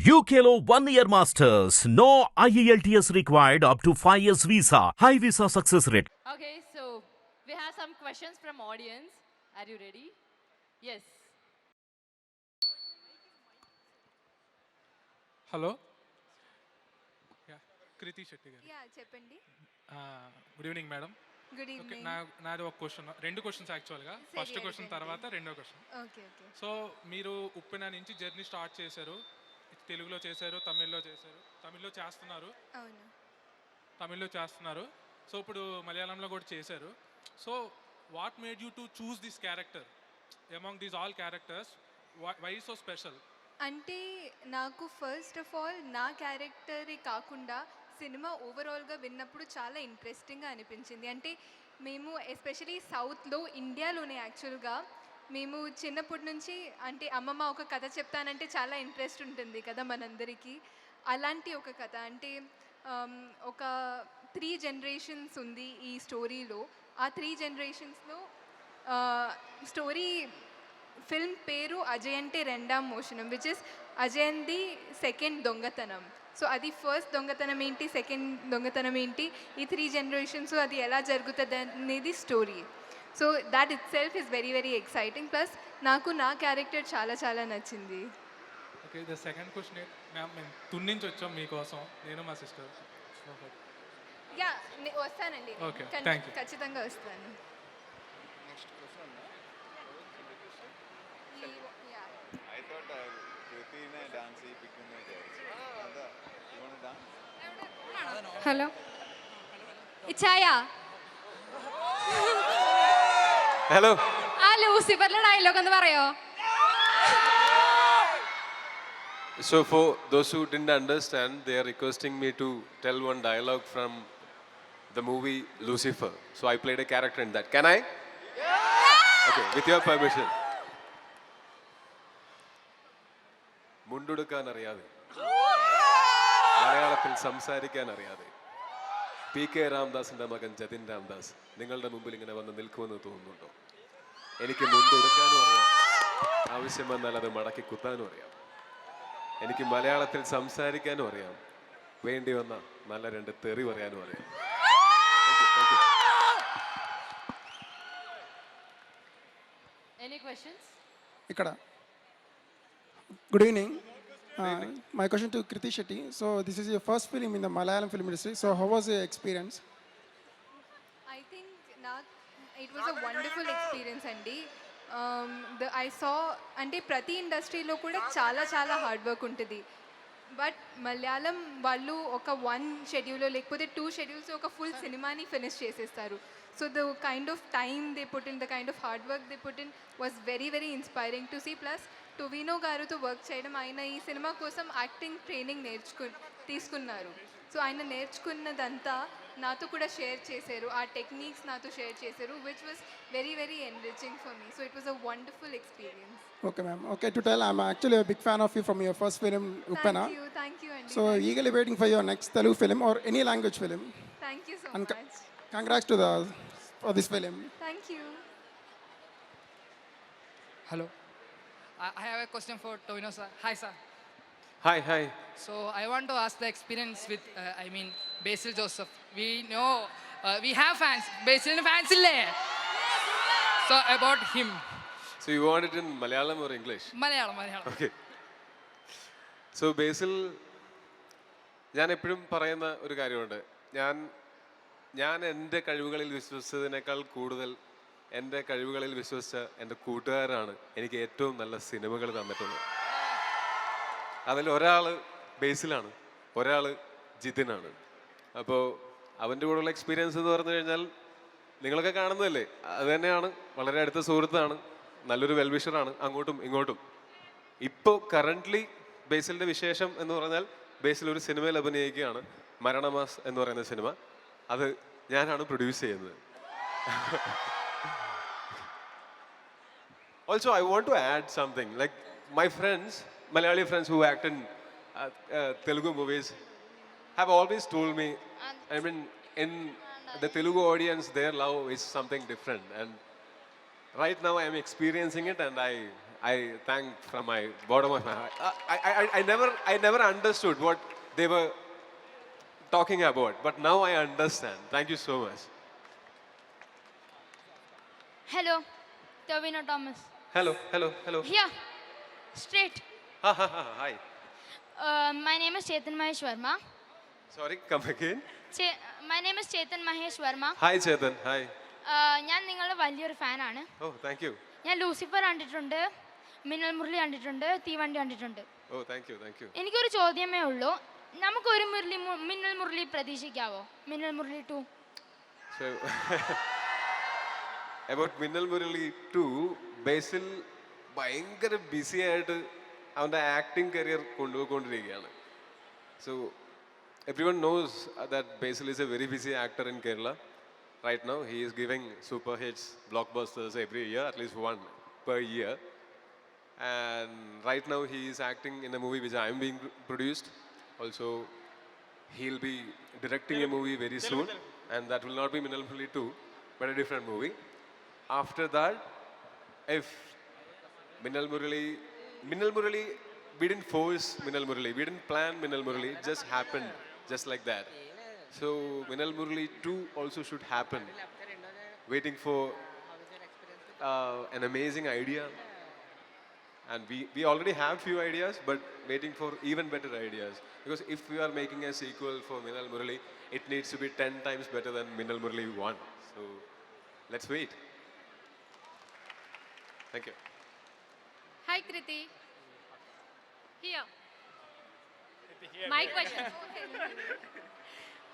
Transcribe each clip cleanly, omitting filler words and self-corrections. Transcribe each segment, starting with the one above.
UKLO 1 year masters. No IELTS required up to 5 years visa. High visa success rate. Okay, so we have some questions from audience. Are you ready? Yes. Hello Krithi Shetty garu yeah చెప్పండి. Good evening madam. Good okay, evening. నాది ఒక question, రెండు questions యాక్చువల్గా. First question తర్వాత రెండో question. Okay okay. So మీరు ఉప్పెన నుంచి journey start చేశారు, తెలుగులో చేశారు, తమిళ్లో చేస్తున్నారు. సో ఇప్పుడు మలయాళంలో కూడా చేశారు. So what made you to choose this character among these all characters? Why so special? అంటే నాకు ఫస్ట్ ఆఫ్ ఆల్ నా క్యారెక్టరే కాకుండా సినిమా ఓవరాల్గా విన్నప్పుడు చాలా ఇంట్రెస్టింగ్గా అనిపించింది. అంటే మేము ఎస్పెషలీ సౌత్లో, ఇండియాలోనే యాక్చువల్గా మేము చిన్నప్పటి నుంచి అంటే అమ్మమ్మ ఒక కథ చెప్తానంటే చాలా ఇంట్రెస్ట్ ఉంటుంది కదా మనందరికీ. అలాంటి ఒక కథ అంటే ఒక 3 జనరేషన్స్ ఉంది ఈ స్టోరీలో. ఆ 3 జనరేషన్స్లో స్టోరీ ఫిల్మ్ పేరు అజయ్ అంటే రెండాం మోషనం, విచ్ ఇస్ అజయంది సెకండ్ దొంగతనం. సో అది ఫస్ట్ దొంగతనం ఏంటి, సెకండ్ దొంగతనం ఏంటి, ఈ 3 జనరేషన్స్ అది ఎలా జరుగుతుంది అనేది story. So that it self is very very exciting. Plus నాకు నా క్యారెక్టర్ చాలా చాలా నచ్చింది. Okay, the second question ma'am, మేము తుని నుంచి వచ్చాం మీకోసం, నేను మా సిస్టర్. యా వస్తానండి. Okay, thank you. ఖచ్చితంగా వస్తాను. I thought Kriti ne dance hi pikune jayenge. You want to dance? Hello ഇച്ചായ ഹലോ ആ ലൂസിഫറിലെ ഡയലോഗ് ഒന്ന് പറയോ? So for those who didn't understand, they are requesting me to tell one dialogue from the movie Lucifer. So I played a character in that. Can I? Okay, with your permission. മുണ്ടുടുക്കാൻ അറിയാതെ, മലയാളത്തിൽ സംസാരിക്കാൻ അറിയാതെ PK രാംദാസിന്റെ മകൻ ജതിൻ രാംദാസ് നിങ്ങളുടെ മുമ്പിൽ ഇങ്ങനെ വന്ന് നിൽക്കുമെന്ന് തോന്നുന്നുണ്ടോ? എനിക്ക് മുണ്ടുടുക്കാനും അറിയാം, ആവശ്യം വന്നാൽ അത് മടക്കി കുത്താനും അറിയാം. എനിക്ക് മലയാളത്തിൽ സംസാരിക്കാനും അറിയാം, വേണ്ടി വന്ന നല്ല 2 തെറി പറയാനും അറിയാം. Thank you. Any questions? ఇక్కడ good evening. My question to Krithi Shetty. So this is your first film in the Malayalam film industry. So how was your experience? I think it was a wonderful experience అండి. I saw అంటే ప్రతి ఇండస్ట్రీలో కూడా చాలా చాలా hard work ఉంటుంది. But Malayalam వాళ్ళు ఒక 1 షెడ్యూల్లో లేకపోతే 2 షెడ్యూల్స్ ఒక ఫుల్ సినిమాని ఫినిష్ చేసేస్తారు. So the kind of time they put in, the kind of hard work they put in was very very inspiring to see. Plus Tovino గారితో వర్క్ చేయడం, ఆయన ఈ సినిమా కోసం యాక్టింగ్ ట్రైనింగ్ తీసుకున్నారు. సో ఆయన నేర్చుకున్నదంతా నాతో కూడా షేర్ చేశారు, ఆ టెక్నిక్స్ నాతో షేర్ చేశారు, which was very very enriching for me. So it was a wonderful experience. Okay ma'am. Okay, to tell I'm actually a big fan of you from your first film Uppena. Thank you అండి. So eagerly waiting for your next Telugu film or any language film. Thank you so And much. congrats to for this film. Thank you. Hello. I have a question for Tovino sir. Hi sir. Hi. So I want to ask the experience with, Basil Joseph. We know, we have fans. Basil fans ille. So about him. So you want it in Malayalam or English? Malayalam. Okay. So ബേസിൽ ഞാൻ എപ്പോഴും പറയുന്ന ഒരു കാര്യമുണ്ട്. ഞാൻ എൻ്റെ കഴിവുകളിൽ വിശ്വസിച്ചതിനേക്കാൾ കൂടുതൽ എൻ്റെ കഴിവുകളിൽ വിശ്വസിച്ച എൻ്റെ കൂട്ടുകാരാണ് എനിക്ക് ഏറ്റവും നല്ല സിനിമകൾ തന്നിട്ടുള്ളത്. അതിൽ ഒരാൾ ബേസിലാണ്, ഒരാൾ ജിതിനാണ്. അപ്പോൾ അവൻ്റെ കൂടെയുള്ള എക്സ്പീരിയൻസ് എന്ന് പറഞ്ഞു കഴിഞ്ഞാൽ നിങ്ങളൊക്കെ കാണുന്നതല്ലേ, അത് തന്നെയാണ്. വളരെ അടുത്ത സുഹൃത്താണ്, നല്ലൊരു വെൽവിഷറാണ് അങ്ങോട്ടും ഇങ്ങോട്ടും. ഇപ്പോൾ കറൻ്റ്ലി ബേസിലിൻ്റെ വിശേഷം എന്ന് പറഞ്ഞാൽ ബേസിൽ ഒരു സിനിമയിൽ അഭിനയിക്കുകയാണ്, മരണമാസ് എന്ന് പറയുന്ന സിനിമ. അത് ഞാനാണ് പ്രൊഡ്യൂസ് ചെയ്യുന്നത്. Also, I want to add something. Like my friends, Malayali friends who act in Telugu movies have always told me, I mean, in the Telugu audience, their love is something different. And right now I am experiencing it, and I thank from my bottom of my heart. I never understood what they were talking about, but now I understand. Thank you so much. Hello, Tavina Thomas. Hello, hello, hello. Here, straight. Ha ha ha. Hi. My name is Chetan Mahesh Verma. Sorry, come again. My name is Chetan Mahesh Verma. Hi, Chetan. Hi. ഞാൻ നിങ്ങളുടെ വലിയൊരു ഫാനാണ്. Oh, thank you. ഞാൻ Lucifer കണ്ടിട്ടുണ്ട്, മിന്നൽ മുരളി കണ്ടിട്ടുണ്ട്, തീവണ്ടി കണ്ടിട്ടുണ്ട്. Oh, thank you, thank you. എനിക്കൊരു ചോദ്യമേ ഉള്ളൂ, നമുക്കൊരു മിന്നൽ മുരളി പ്രതീക്ഷിക്കാവോ? Minnal Murali 2. So, about Minnal Murali 2, Basil ഭയങ്കര ബിസി ആയിട്ട് അവൻ്റെ ആക്ടിങ് കരിയർ കൊണ്ടുപോയിക്കൊണ്ടിരിക്കുകയാണ്. So, everyone knows that Basil is a very busy actor in Kerala. Right now, he is giving super hits, blockbusters every year, at least one per year. And right now, he is acting in a movie which I am being produced. Also, he'll be directing a movie very soon, and that will not be Minnal Murali 2, but a different movie. After that, if Minnal Murali, we didn't force Minnal Murali, we didn't plan Minnal Murali, it just happened, just like that. So Minnal Murali 2 also should happen. Waiting for an amazing idea. And we already have few ideas, but waiting for even better ideas. Because if we are making a sequel for Minnal Murali, it needs to be 10 times better than Minnal Murali 1. So let's wait. Thank you. Hi, Kriti. Here. My question.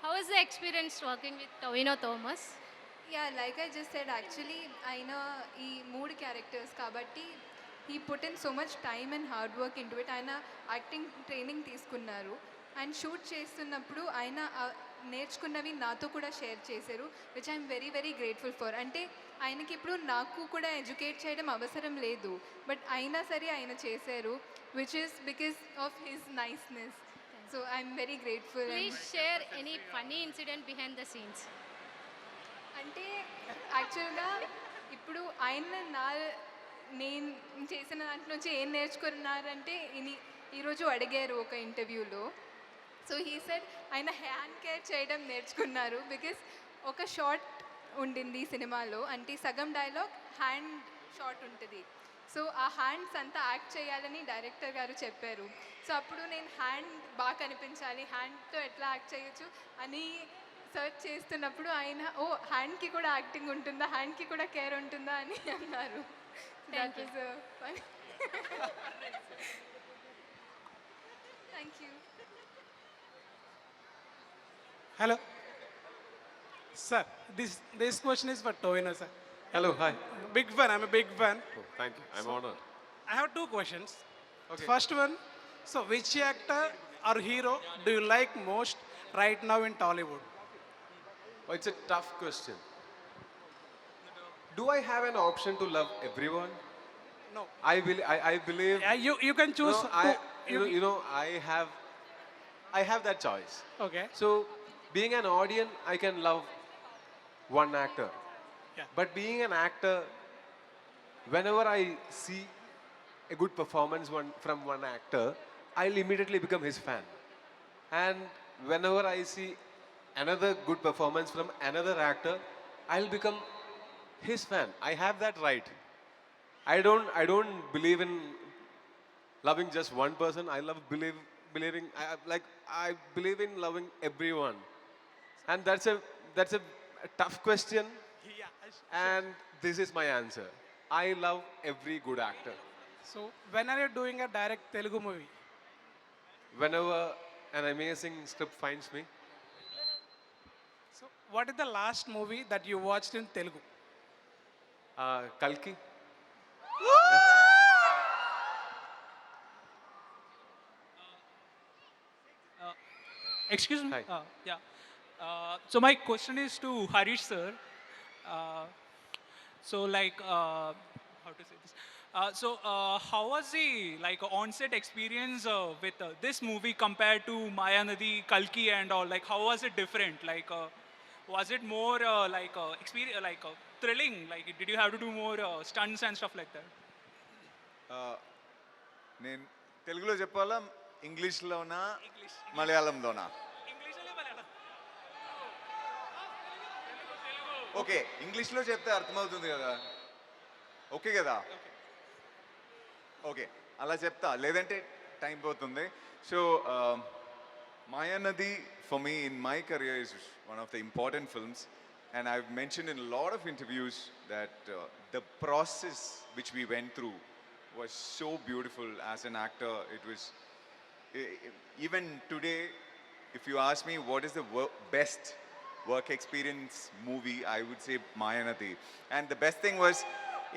How was the experience working with Tavina Thomas? Yeah like I just said actually ఆయన ఈ 3 characters కాబట్టి he put in so much time and hard work in to it. ఆయన acting training తీసుకున్నారు. ఆయన shoot చేస్తున్నప్పుడు ఆయన నేర్చుకున్నవి నాతో కూడా షేర్ చేశారు, which I'm very very grateful for. అంటే ఆయనకి ఇప్పుడు నాకు కూడా ఎడ్యుకేట్ చేయడం అవసరం లేదు, బట్ అయినా సరే ఆయన చేశారు, which is because of his niceness. So I'm very grateful. Please share any funny incident behind the scenes. అంటే యాక్చువల్గా ఇప్పుడు ఆయన నేను చేసిన దాంట్లో నుంచి ఏం నేర్చుకున్నారంటే ఈరోజు అడిగారు ఒక ఇంటర్వ్యూలో. సో హీ సెడ్ ఆయన హ్యాండ్ కేర్ చేయడం నేర్చుకున్నారు. బికాస్ ఒక షార్ట్ ఉండింది ఈ సినిమాలో, అంటే సగం డైలాగ్ హ్యాండ్ షాట్ ఉంటుంది. సో ఆ హ్యాండ్స్ అంతా యాక్ట్ చేయాలని డైరెక్టర్ గారు చెప్పారు. సో అప్పుడు నేను హ్యాండ్ బాగా కనిపించాలి, హ్యాండ్తో ఎట్లా యాక్ట్ చేయొచ్చు అని సర్చ్ చేస్తున్నప్పుడు ఆయన హ్యాండ్కి కూడా యాక్టింగ్ ఉంటుందా, హ్యాండ్కి కూడా కేర్ ఉంటుందా అని అన్నారు. Thank you thank you. Hello. Sir, this question is for Tovino, sir. Hello, hi. Big fan, I'm a big fan. Oh, thank you. I'm honored. I have 2 questions. Okay. First one, so which actor or hero do you like most right now in Tollywood? Oh, it's a tough question. Do I have an option to love everyone? No. I believe. You can choose. No, I have that choice. Okay. So, being an audience, I can love one actor. Yeah. But being an actor, whenever I see a good performance from one actor, I'll immediately become his fan. And whenever I see another good performance from another actor, I'll become his fan. I have that right. I don't believe in loving just one person. I believe in loving everyone. And that's a tough question. Yeah. And this is my answer. I love every good actor. So when are you doing a direct Telugu movie? Whenever an amazing script finds me. So what is the last movie that you watched in Telugu? Kalki. Excuse me. Hi. Yeah. So my question is to Harish sir. So how to say this? How was the on-set experience with this movie compared to Mayanadi, Kalki, and all? Like, how was it different? Was it more experience, thrilling? Did you have to do more stunts and stuff like that? నేను తెలుగులో చెప్పాలా ఇంగ్లీష్లోనా మలయాళంలోనా? Okay, ఇంగ్లీష్లో చెప్తే అర్థమవుతుంది కదా. Okay కదా? Okay, అలా చెప్తా, లేదంటే టైం పోతుంది. So Mayanadi for me in my career is one of the important films, and I've mentioned in a lot of interviews that the process which we went through was so beautiful as an actor. It was even today, if you ask me what is the best work experience movie, I would say Mayanadi. And the best thing was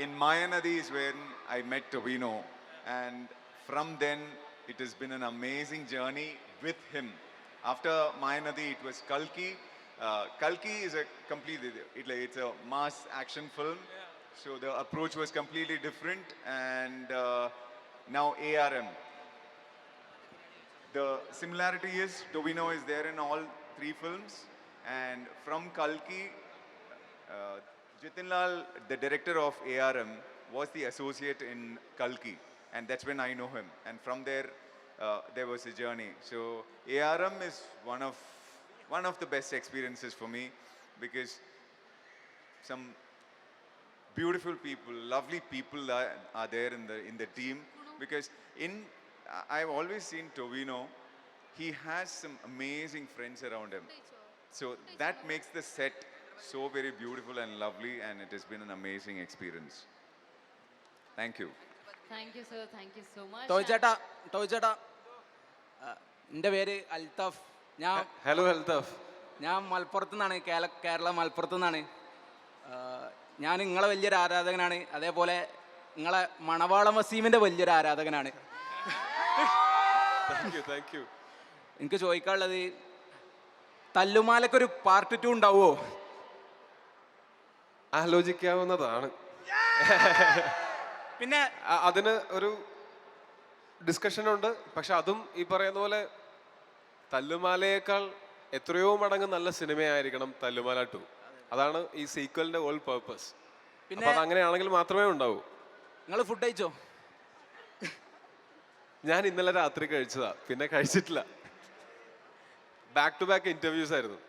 in Mayanadi is when I met Tovino, and from then it has been an amazing journey with him. After Mayanadi, it was Kalki. Kalki is a completely, it's a mass action film. So the approach was completely different. And now ARM. The similarity is Tovino is there in all 3 films. And from Kalki, Jitin Lal, the director of ARM, was the associate in Kalki. And that's when I know him. And from there, there was a journey. So ARM is one of the best experiences for me, because some beautiful people, lovely people are there in the team. Because I've always seen Tovino, he has some amazing friends around him. So that makes the set so very beautiful and lovely, and it has been an amazing experience. Thank you. Thank you, sir. Thank you so much. ടോയ്ചേട്ടാ എൻ്റെ പേര് Althaf. Hello Althaf. ഞാൻ മലപ്പുറത്തു നിന്നാണ്, കേരള മലപ്പുറത്തു നിന്നാണ്. ഞാൻ നിങ്ങളെ വലിയൊരു ആരാധകനാണ്. അതേപോലെ നിങ്ങളെ മണവാളം വസീമിൻ്റെ വലിയൊരു ആരാധകനാണ്. Thank you. എനിക്ക് ചോദിക്കാനുള്ളത്, തല്ലുമാലക്കൊരു പാർട്ട് 2 ഉണ്ടാവുമോ? ആലോചിക്കാവുന്നതാണ്. പിന്നെ അതിന് ഒരു ഡിസ്കഷനുണ്ട്. പക്ഷെ അതും ഈ പറയുന്ന പോലെ തല്ലുമാലയേക്കാൾ എത്രയോ മടങ്ങ് നല്ല സിനിമയായിരിക്കണം തല്ലുമാല 2. അതാണ് ഈ സീക്വലിന്റെ ഹോൾ പർപ്പസ്. പിന്നെ അതങ്ങനെയാണെങ്കിൽ മാത്രമേ ഉണ്ടാവൂ. നിങ്ങൾ ഫുഡ് കഴിച്ചോ? ഞാൻ ഇന്നലെ രാത്രി കഴിച്ചതാ, പിന്നെ കഴിച്ചിട്ടില്ല. ബാക്ക് ടു ബാക്ക് ഇന്റർവ്യൂസ് ആയിരുന്നു.